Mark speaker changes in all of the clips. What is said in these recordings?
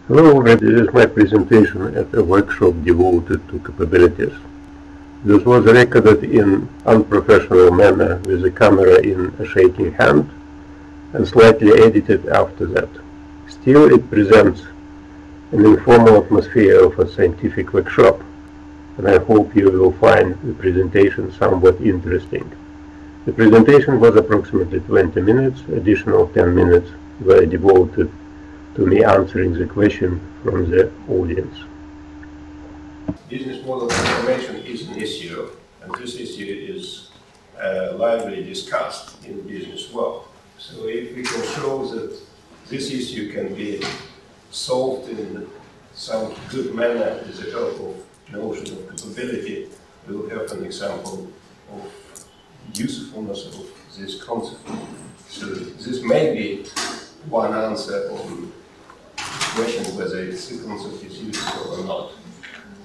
Speaker 1: Hello, this is my presentation at a workshop devoted to capabilities. This was recorded in unprofessional manner with a camera in a shaking hand and slightly edited after that. Still, it presents an informal atmosphere of a scientific workshop, and I hope you will find the presentation somewhat interesting. The presentation was approximately 20 minutes. Additional 10 minutes were devoted to me answering the question from the audience.
Speaker 2: Business model transformation is an issue, and this issue is lively discussed in the business world. So if we can show that this issue can be solved in some good manner with the help of notion of capability, we will have an example of usefulness of this concept. So this may be one answer on question whether this concept is useful or not.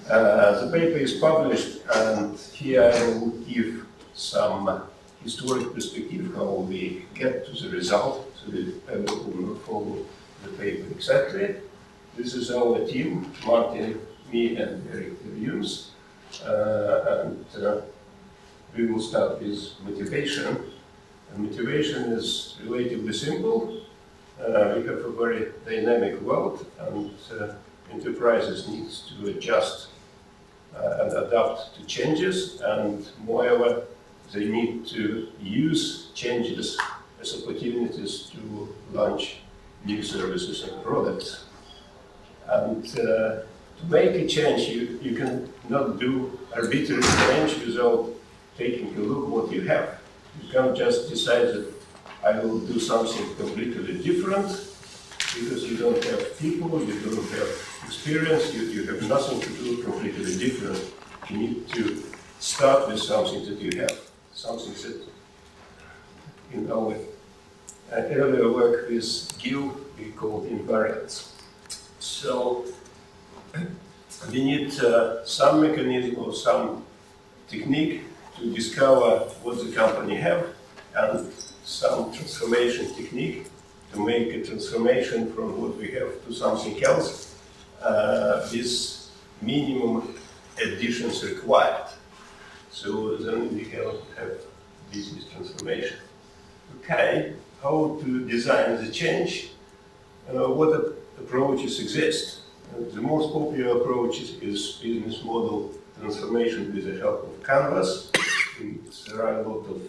Speaker 2: The paper is published, and here I will give some historic perspective how we get to the result, so that everyone will not follow the paper exactly. This is our team, Martin, me, and Eric Williams, and we will start with motivation. And motivation is relatively simple. We have a very dynamic world, and enterprises need to adjust and adapt to changes, and moreover, they need to use changes as opportunities to launch new services and products. And to make a change, you can not do arbitrary change without taking a look what you have. You can't just decide that I will do something completely different because you don't have people, you don't have experience, you have nothing to do completely different. You need to start with something that you have, something that in our earlier work with Gil we called invariance. So we need some mechanism or some technique to discover what the company have, and some transformation technique to make a transformation from what we have to something else with minimum additions required. So then we can have business transformation. Okay, how to design the change? What approaches exist? The most popular approach is business model transformation with the help of Canvas. There are a lot of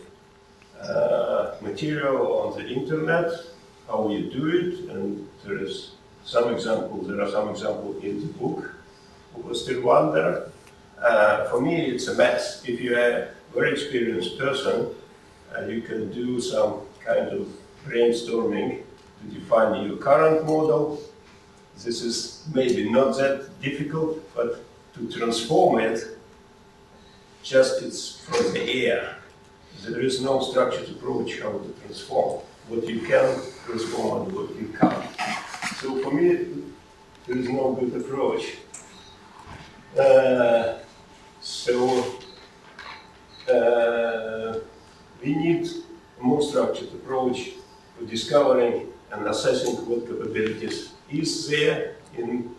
Speaker 2: material on the internet, how you do it, and there are some examples in the book of Osterwander. For me, it's a mess. If you're a very experienced person, you can do some kind of brainstorming to define your current model. This is maybe not that difficult, but to transform it, just it's from the air. There is no structured approach how to transform what you can transform and what you can't. So for me, there is no good approach. We need a more structured approach to discovering and assessing what capabilities is there in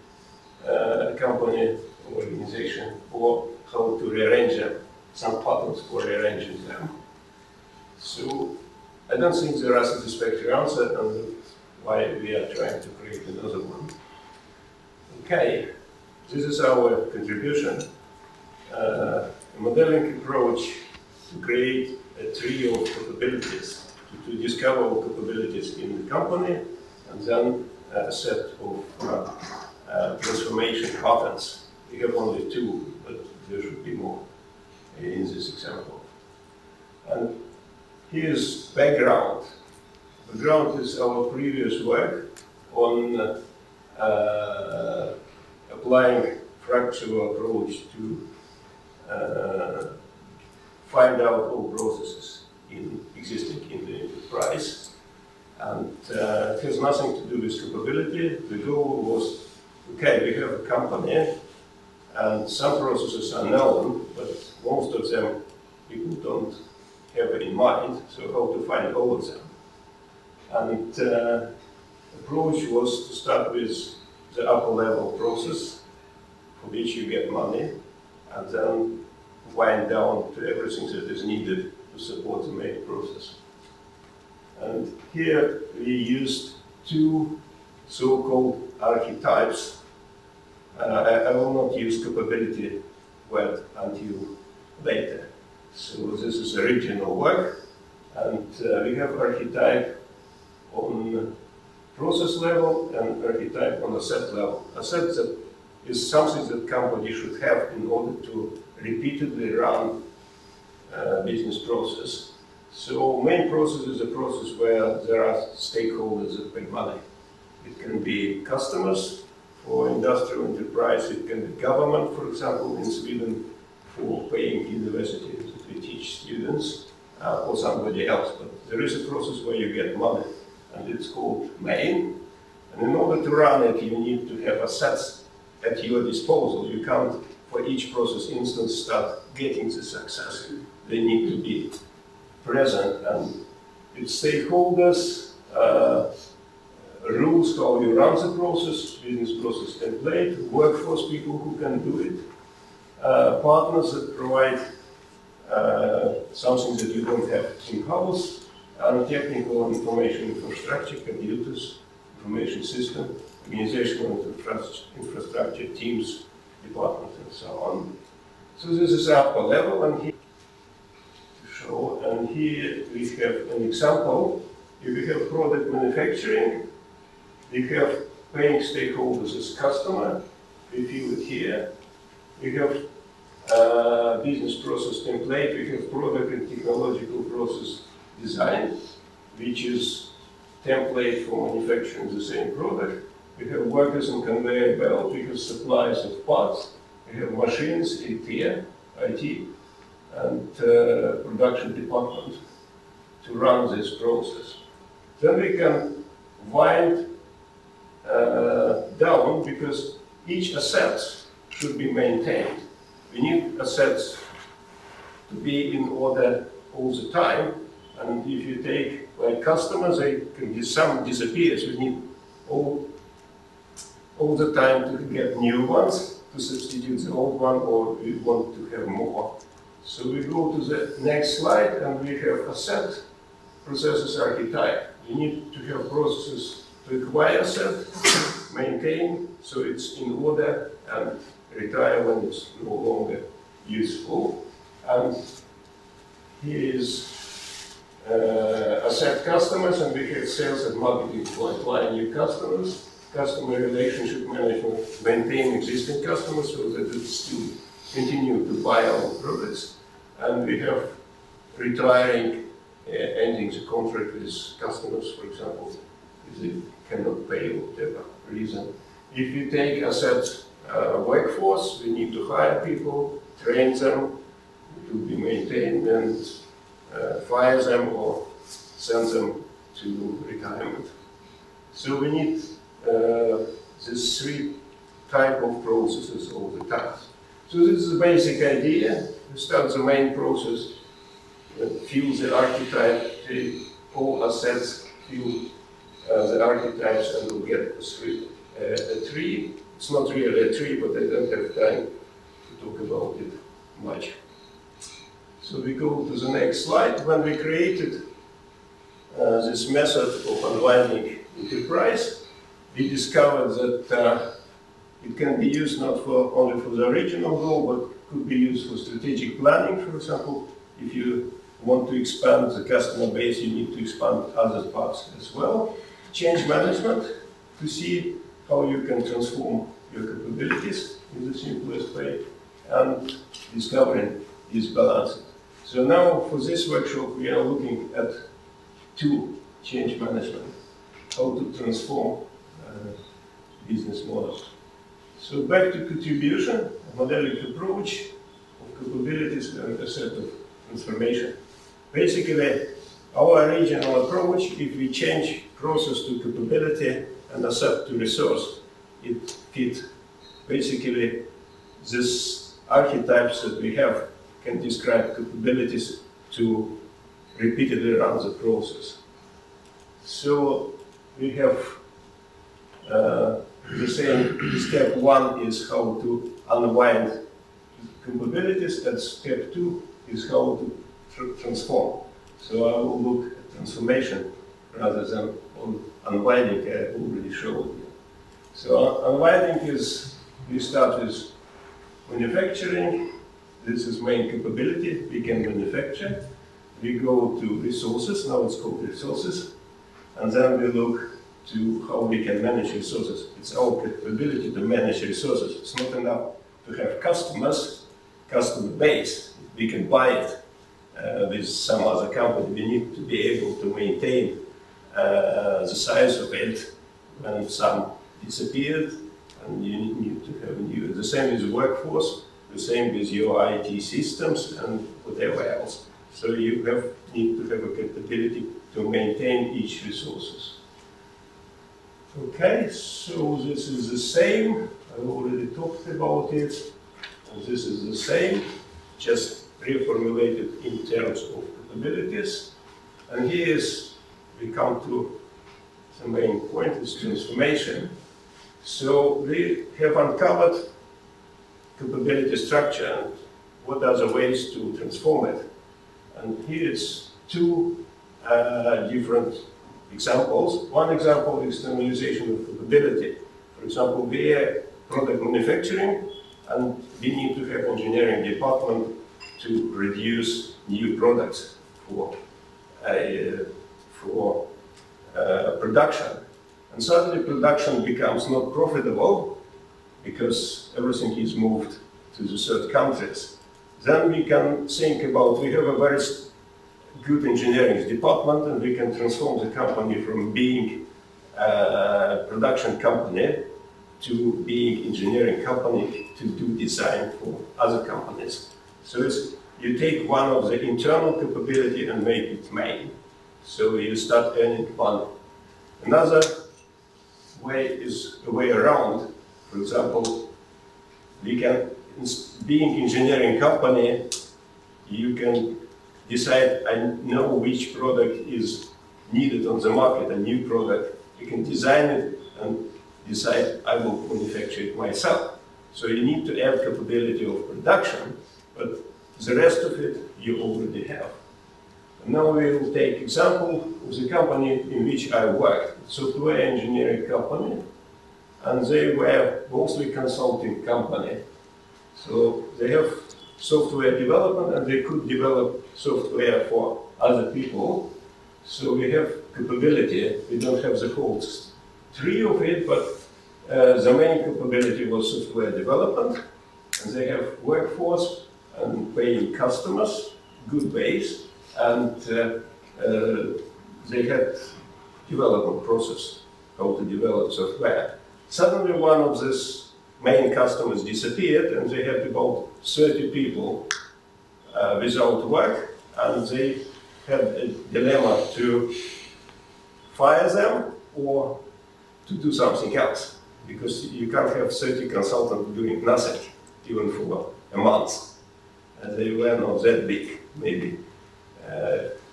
Speaker 2: a company or organization, or how to rearrange them, some patterns for rearranging them. So I don't think there are satisfactory answers, and that's why we are trying to create another one. Okay, this is our contribution. A modeling approach to create a trio of capabilities, to discover all capabilities in the company, and then a set of transformation patterns. We have only two, but there should be more in this example. And here's background. Background is our previous work on applying fractional approach to find out all processes existing in the enterprise. And it has nothing to do with capability. The goal was, okay, we have a company, and some processes are known, but most of them people don't have it in mind, so how to find all of them. And approach was to start with the upper level process for which you get money, and then wind down to everything that is needed to support the main process. And here we used two so-called archetypes. I will not use capability word until later. So this is original work, and we have archetype on process level and archetype on asset level. Asset that is something that company should have in order to repeatedly run business process. So main process is a process where there are stakeholders that pay money. It can be customers for industrial enterprise, it can be government, for example, in Sweden, for paying universities that we teach students, or somebody else. But there is a process where you get money, and it's called main. And in order to run it, you need to have assets at your disposal. You can't, for each process instance, start getting the success. They need to be present, and it's stakeholders, rules how you run the process, business process template, workforce people who can do it, partners that provide something that you don't have in-house, and technical information infrastructure, computers, information system, organizational infrastructure, teams, departments, and so on. So this is upper level, and here to show, and here we have an example. If we have product manufacturing, we have paying stakeholders as customer, we feel it here. We have business process template, we have product and technological process design, which is template for manufacturing the same product. We have workers and conveyor belt, we have suppliers of parts, we have machines, IT, and production department to run this process. Then we can wind down, because each asset should be maintained. We need assets to be in order all the time, and if you take like customers, they can some disappears. We need all the time to get new ones to substitute the old one, or we want to have more. So we go to the next slide, and we have asset processes archetype. You need to have processes to acquire asset, maintain, so it's in order, and retire when it's no longer useful. And here is asset customers, and we have sales and marketing to acquire new customers, customer relationship management, maintain existing customers so that it still continue to buy our products, and we have retiring, ending the contract with customers, for example, if they cannot pay for whatever reason. If you take assets workforce, we need to hire people, train them to be maintained, and fire them or send them to retirement. So we need these three type of processes all the time. So this is the basic idea. We start the main process, fill the archetype, take all assets, fill the archetypes, and we'll get a tree. It's not really a tree, but I don't have time to talk about it much. So we go to the next slide. When we created this method of unwinding enterprise, we discovered that it can be used not only for the original goal, but could be used for strategic planning. For example, if you want to expand the customer base, you need to expand other parts as well. Change management, to see how you can transform your capabilities in the simplest way, and discovering this balance. So now for this workshop we are looking at two: change management, how to transform business models. So back to contribution, a modelic approach of capabilities and a set of transformation. Basically, our original approach, if we change process to capability and asset to resource, it fits basically these archetypes that we have can describe capabilities to repeatedly run the process. So we have the same. Step 1 is how to unwind capabilities, and step 2 is how to transform. So I will look at transformation rather than on unwinding. I already showed you. So unwinding is, we start with manufacturing. This is main capability. We can manufacture. We go to resources. Now it's called resources. And then we look to how we can manage resources. It's our capability to manage resources. It's not enough to have customers, customer base. We can buy it with some other company. We need to be able to maintain the size of it when some disappeared, and you need to have new. The same with workforce, the same with your IT systems and whatever else. So you need to have a capability to maintain each resources. Okay, so this is the same. I already talked about it. And this is the same, just reformulated in terms of capabilities. And here is, we come to the main point, is transformation. So we have uncovered capability structure and what are the ways to transform it. And here is two different examples. One example is externalization of capability. For example, we are product manufacturing, and we need to have engineering department to produce new products for production. And suddenly production becomes not profitable because everything is moved to the third countries. Then we can think about, we have a very good engineering department, and we can transform the company from being a production company to being engineering company to do design for other companies. So you take one of the internal capability and make it main. So you start earning money. Another way is a way around. For example, we can, being engineering company, you can decide, I know which product is needed on the market, a new product. You can design it and decide, I will manufacture it myself. So you need to add capability of production, but the rest of it you already have. And now we will take example of the company in which I worked, software engineering company, and they were mostly consulting company. So they have software development, and they could develop software for other people. So we have capability. We don't have the whole tree of it, but the main capability was software development, and they have workforce and paying customers, good base, and they had development process, how to develop software. Suddenly one of these main customers disappeared, and they had about 30 people without work, and they had a dilemma to fire them or to do something else, because you can't have 30 consultants doing nothing, even for a month. And they were not that big, maybe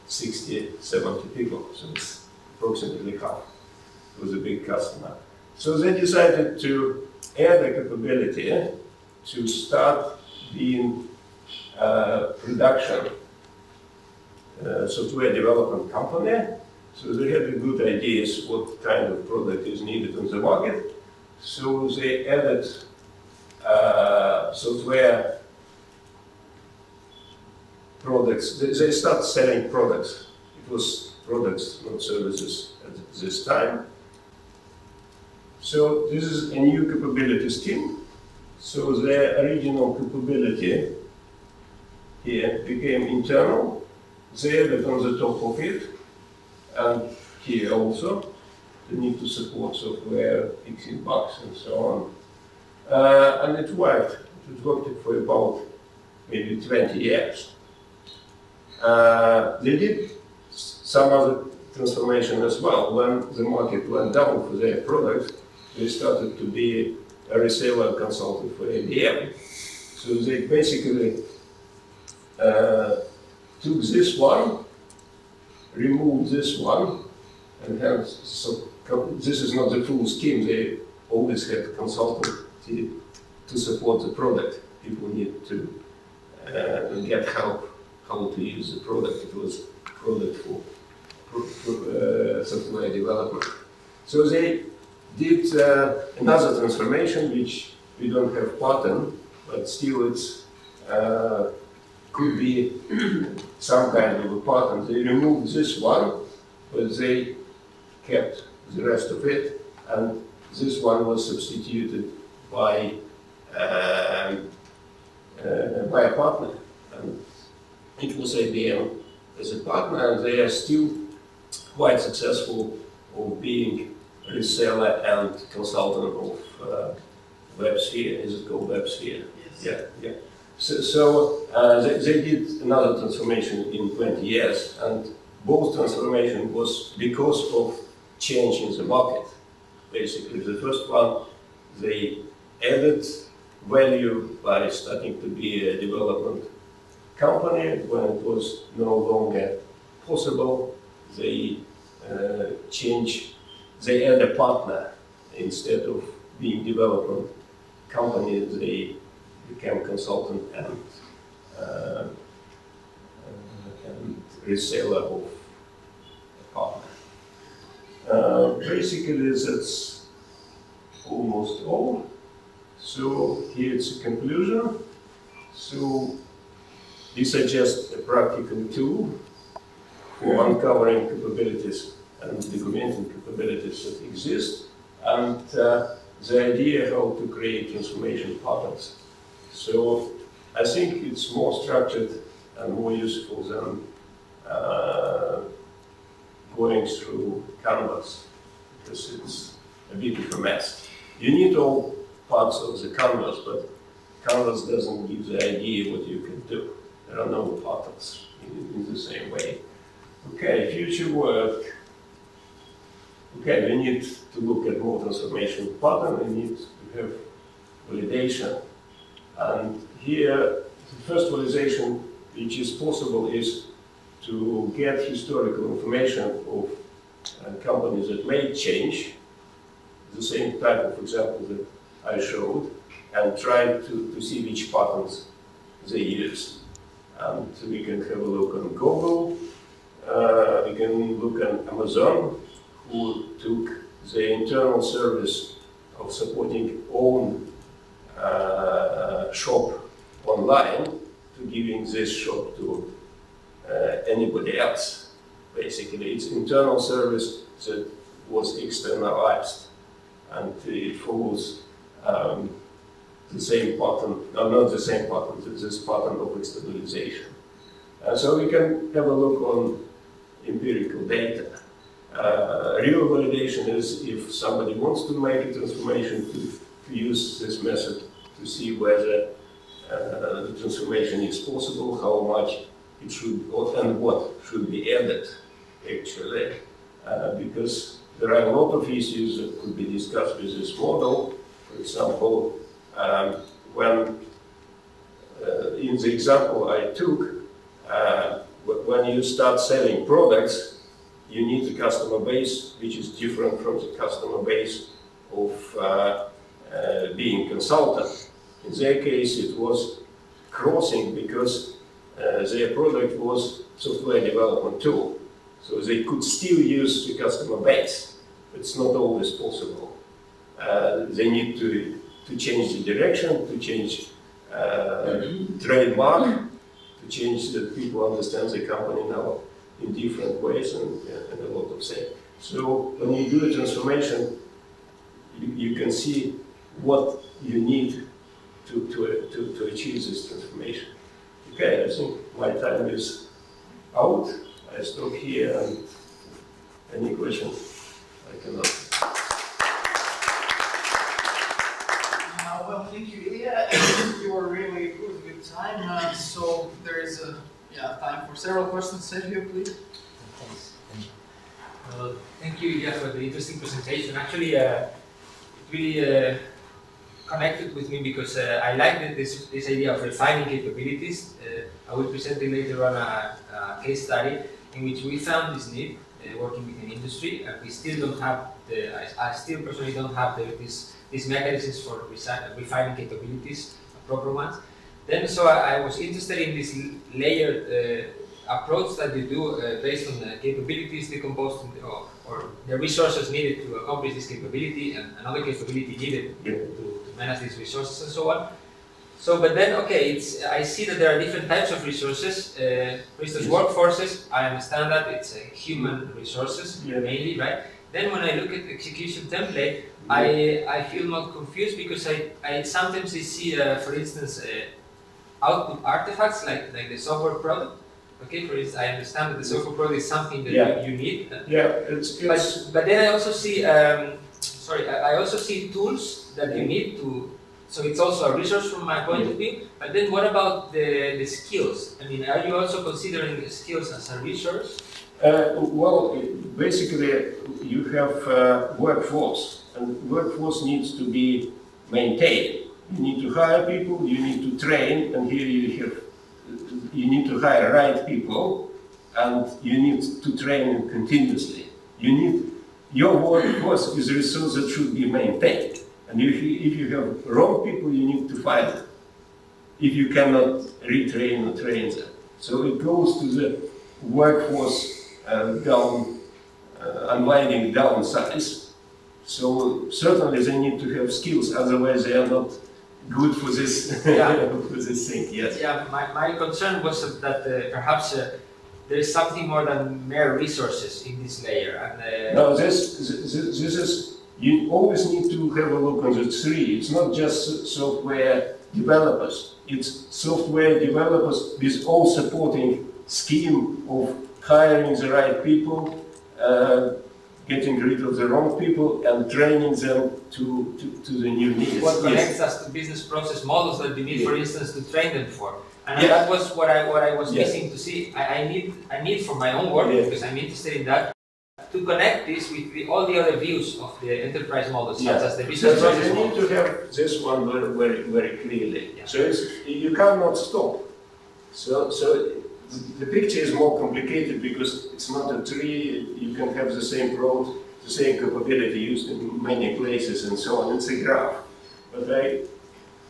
Speaker 2: 60, 70 people, so it's approximately half. It was a big customer. So they decided to add a capability to start being production software development company. So they had a good ideas what kind of product is needed on the market. So they added software products. They start selling products. It was products, not services at this time. So this is a new capability scheme. So the original capability here became internal. They added on the top of it, and here also, they need to support software, fixing bugs and so on. And it worked. It worked for about maybe 20 years. They did some other transformation as well. When the market went down for their products, they started to be a reseller and consultant for IBM. So they basically took this one, removed this one, and hence, so this is not the full scheme. They always had consultancy to support the product. People need to get help how to use the product. It was product for software development. So they did another transformation, which we don't have pattern, but still it's could be some kind of a pattern. They removed this one, but they kept the rest of it, and this one was substituted by a partner. And it was IBM as a partner, and they are still quite successful of being reseller and consultant of WebSphere. Is it called WebSphere? Yes. Yeah. So they did another transformation in 20 years, and both transformation was because of change in the market. Basically, the first one, they added value by starting to be a development company. When it was no longer possible, they they add a partner. Instead of being development company, they became consultant and reseller of a partner. Basically, that's almost all. So here it's a conclusion. So we suggest a practical tool for uncovering capabilities and documenting capabilities that exist, and the idea how to create transformation patterns. So I think it's more structured and more useful than going through canvas, because it's a bit of a mess. You need all parts of the canvas, but canvas doesn't give the idea what you can do. There are no patterns in the same way. Okay, future work. Okay, we need to look at more transformation pattern. We need to have validation. And here, the first validation which is possible is to get historical information of companies that made change, the same type of example that I showed, and try to see which patterns they use. And we can have a look on Google, we can look on Amazon, who took the internal service of supporting own shop online to giving this shop to anybody else. Basically, it's internal service that was externalized, and it follows the same pattern, no, not the same pattern, this pattern of externalization. So we can have a look on empirical data. Real validation is if somebody wants to make a transformation to use this method to see whether the transformation is possible, how much it should, and what should be added, actually. Because there are a lot of issues that could be discussed with this model. For example, when in the example I took, when you start selling products, you need a customer base which is different from the customer base of being consultant. In their case, it was crossing because their product was software development tool. So they could still use the customer base. It's not always possible. They need to change the direction, to change trademark, to change that people understand the company now in different ways and a lot of things. So when you do a transformation, you can see what you need to achieve this transformation. Okay, I think my time is out. I stop here, and any questions I can answer.
Speaker 3: Well, thank you, Ilya. You were really good with time. So there is time for several questions. Sergio, please.
Speaker 4: Thanks. Thank you, Ilya, for the interesting presentation. Actually, it really connected with me because I like this idea of refining capabilities. I will present it later on a case study in which we found this need working within industry, and we still don't have I still personally don't have this these mechanisms for refining capabilities, proper ones. Then, so I was interested in this layered approach that you do based on the capabilities decomposed or the resources needed to accomplish this capability and another capability needed to manage these resources and so on. So, but then, okay, I see that there are different types of resources. For instance, workforces, I understand that it's human resources mainly, right? Then when I look at the execution template, I feel more confused because I sometimes see, for instance, output artifacts like the software product. Okay, for instance, I understand that the software product is something that you need. But then I also see, I also see tools that you need to. So it's also a resource from my point of view. But then what about the skills? I mean, are you also considering skills as a resource?
Speaker 2: Well, basically, you have workforce, and workforce needs to be maintained. You need to hire people, you need to train, and here you need to hire right people, and you need to train them continuously. Your workforce is a resource that should be maintained. And if you have wrong people, you need to fire them. If you cannot retrain or train them. So it goes to the workforce unwinding downsize. So certainly they need to have skills, otherwise they are not good for this, for this thing. Yes.
Speaker 4: Yeah, my concern was that perhaps there is something more than mere resources in this layer. And,
Speaker 2: no, this is, you always need to have a look on the three. It's not just software developers. It's software developers with all supporting scheme of hiring the right people, getting rid of the wrong people, and training them to the new needs.
Speaker 4: What connects us to business process models that we need, for instance, to train them for. And that was what I was missing to see. I need for my own work, because I'm interested in that, to connect this with all the other views of the enterprise models, such as the business process
Speaker 2: you
Speaker 4: model.
Speaker 2: need to have this one very clearly. Yeah. So you cannot stop. So the picture is more complicated because it's not a tree. You can have the same road, the same capability used in many places and so on. It's a graph. But I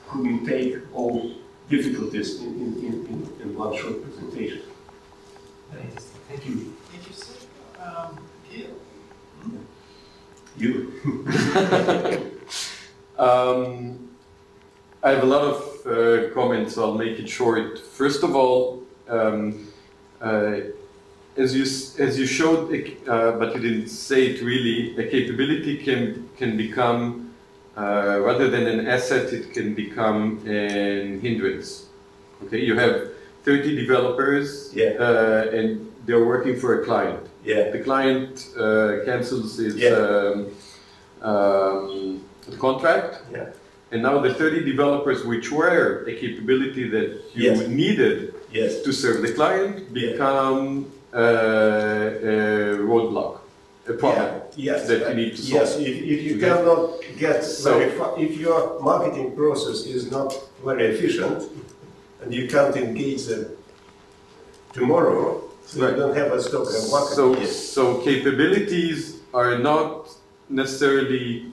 Speaker 2: couldn't take all difficulties in one short presentation.
Speaker 4: Thank you.
Speaker 3: Thank you, sir. Gil?
Speaker 2: You?
Speaker 5: I have a lot of comments, so I'll make it short. First of all, as you showed, but you didn't say it really, a capability can become, rather than an asset, it can become an hindrance. Okay, you have 30 developers, and they're working for a client. The client cancels his contract, and now the 30 developers, which were a capability that you needed to serve the client, become a roadblock, a problem that you need to solve.
Speaker 2: Yes, if you cannot get if your marketing process is not very efficient, and you can't engage them tomorrow, so you don't have a stock of marketing.
Speaker 5: So capabilities are not necessarily,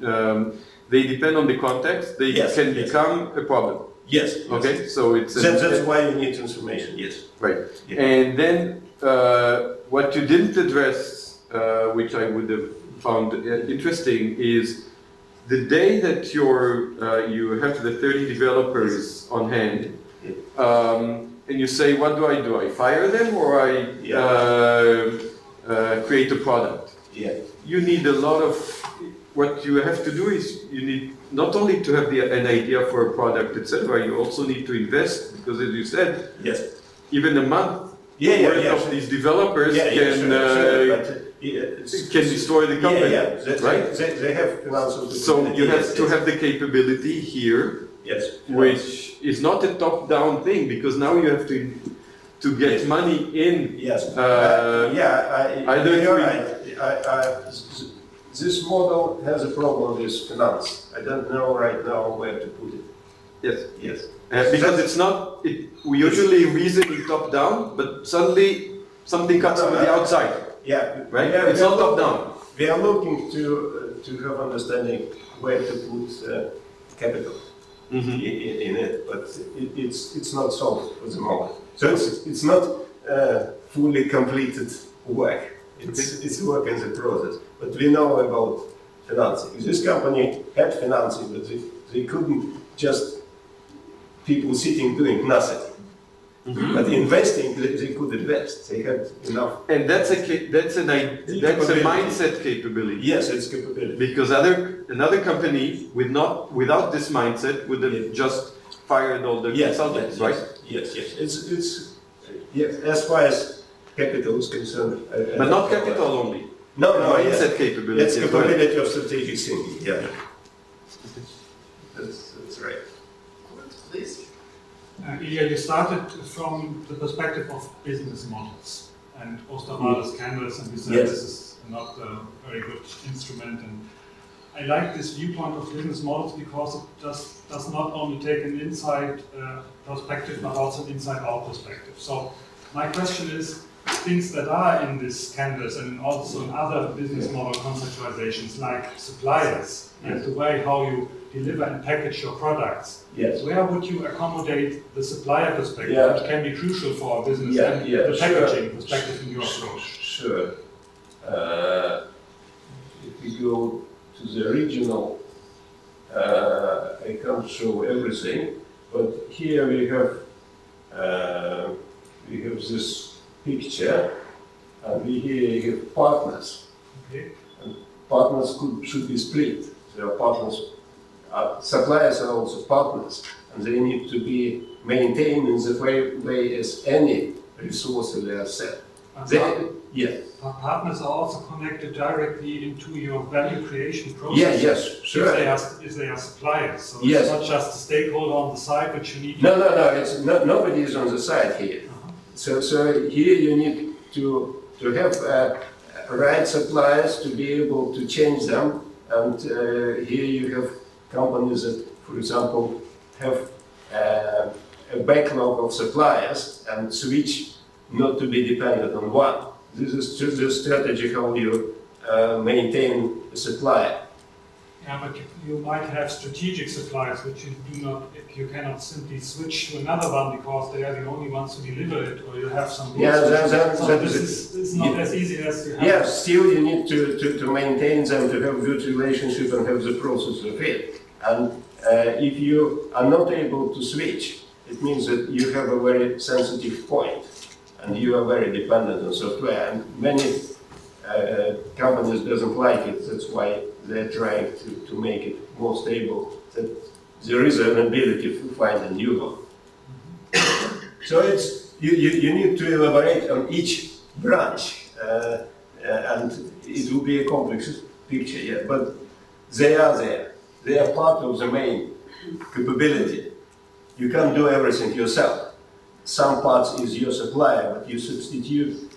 Speaker 5: they depend on the context, they can become a problem.
Speaker 2: Yes.
Speaker 5: Okay, so it's...
Speaker 2: That's why you need transformation, yes.
Speaker 5: Right. And then what you didn't address, which I would have found interesting, is the day that you have the 30 developers on hand, and you say, what do? I fire them or I create a product? You need a lot of, what you have to do is you need not only to have an idea for a product, etc., you also need to invest, because as you said, even a month worth of these developers can destroy the company. Right?
Speaker 2: They have financial.
Speaker 5: So you have to have the capability here, which is not a top-down thing, because now you have to get money in.
Speaker 2: This model has a problem with finance. I don't know right now where to put it.
Speaker 5: Yes. Because it's not. We usually reason in top-down, but suddenly something comes from the outside. Right. It's not top-down.
Speaker 2: We are looking to have understanding where to put capital in it, but it's not solved for the moment. So it's not fully completed work. It's work in the process. But we know about financing. This company had financing, but they couldn't just people sitting doing nothing. But investing, they could invest. They had enough.
Speaker 5: And that's a mindset capability.
Speaker 2: Yes, it's capability.
Speaker 5: Because another company without this mindset would have just fired all the consultants, right?
Speaker 2: Yes. It's as far as capital is concerned.
Speaker 5: But not capital only.
Speaker 2: No,
Speaker 5: mindset capability.
Speaker 2: It's capability of strategic thinking. Yeah. That's right.
Speaker 3: Good, please.
Speaker 6: Ilya, you started from the perspective of business models and Osterwalder's canvas, and you said this is not a very good instrument. And I like this viewpoint of business models because it does not only take an inside perspective, but also an inside-out perspective. So my question is, things that are in this canvas and also in other business model conceptualizations, like suppliers and the way how you deliver and package your products.
Speaker 2: Yes.
Speaker 6: Where would you accommodate the supplier perspective, which can be crucial for our business, and the packaging perspective in your approach?
Speaker 2: Sure. If we go to the original, I can't show everything, but here we have this picture, and here you have partners.
Speaker 6: Okay.
Speaker 2: And partners should be split. There are partners. Suppliers are also partners, and they need to be maintained in the way as any resource they are set.
Speaker 6: Partners are also connected directly into your value creation process.
Speaker 2: Yes, sure.
Speaker 6: If they are suppliers, so it's not just a stakeholder on the side, but you need.
Speaker 2: No. It's not. Nobody is on the side here. So here you need to have right suppliers to be able to change them, and here you have companies that, for example, have a backlog of suppliers and switch not to be dependent on one. This is just the strategy how you maintain a supplier.
Speaker 6: Yeah, but you might have strategic suppliers which you cannot simply switch to another one because they are the only ones who deliver it, or you have some.
Speaker 2: This
Speaker 6: is not as easy as you have.
Speaker 2: Yeah, still you need to maintain them, to have good relationship and have the process of it. And if you are not able to switch, it means that you have a very sensitive point, and you are very dependent on software. And many companies doesn't like it. That's why they're trying to make it more stable. That there is an ability to find a new one. So it's you need to elaborate on each branch, and it will be a complex picture. Yeah, but they are there. They are part of the main capability. You can't do everything yourself. Some parts is your supplier, but you substitute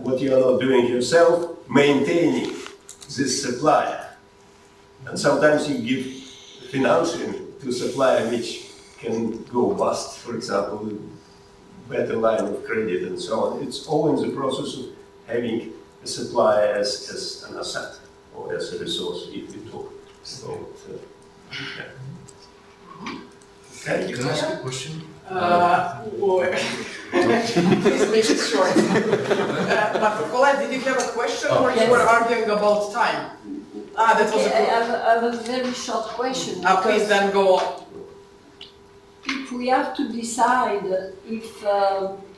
Speaker 2: what you are not doing yourself, maintaining this supplier. And sometimes you give financing to supplier which can go bust, for example, better line of credit and so on. It's all in the process of having a supplier as an asset or as a resource, if we talk. So,
Speaker 7: Can I ask a question?
Speaker 3: Please make it short. Markola, did you have a question, or you were arguing about time? That was
Speaker 7: I have a very short question.
Speaker 3: Please then go on.
Speaker 7: If we have to decide if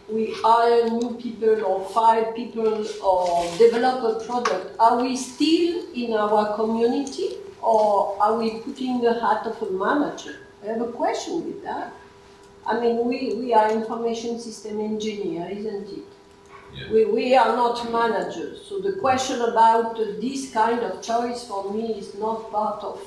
Speaker 7: we hire new people or fire people or develop a product, are we still in our community, or are we putting the hat of a manager? I have a question with that. I mean, we are information system engineer, isn't it? Yeah. We are not managers. So the question about this kind of choice for me is not part of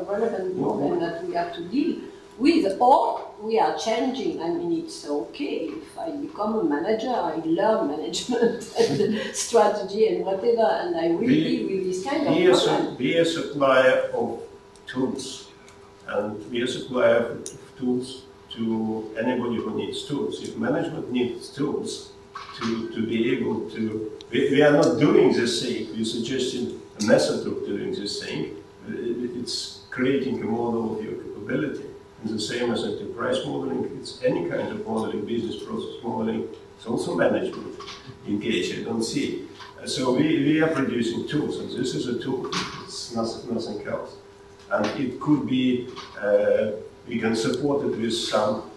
Speaker 7: relevant problem that we have to deal with, or we are changing. I mean, it's okay if I become a manager, I learn management and strategy and whatever, and I will deal with this kind of problem.
Speaker 2: Be a supplier of tools, and be a supplier of tools to anybody who needs tools. If management needs tools to be able to, we are not doing this thing, we're suggesting a method of doing this thing. it's creating a model of your capability. And the same as enterprise modeling, it's any kind of modeling, business process modeling, it's also management engaged, I don't see. So we are producing tools, and this is a tool, it's nothing else. And it could be, we can support it with some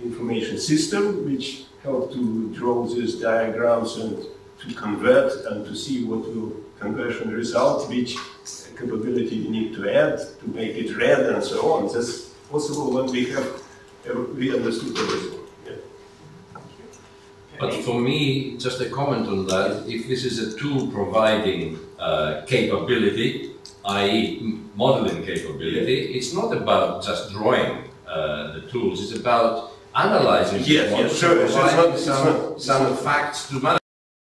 Speaker 2: information system which help to draw these diagrams and to convert and to see what will conversion result, which capability you need to add to make it red and so on. That's possible when we understood everything. Yeah.
Speaker 8: But for me, just a comment on that, if this is a tool providing capability, i.e. modeling capability, it's not about just drawing the tools, it's about analyzing
Speaker 2: yes,
Speaker 8: models,
Speaker 2: sure.
Speaker 8: providing some facts to manage.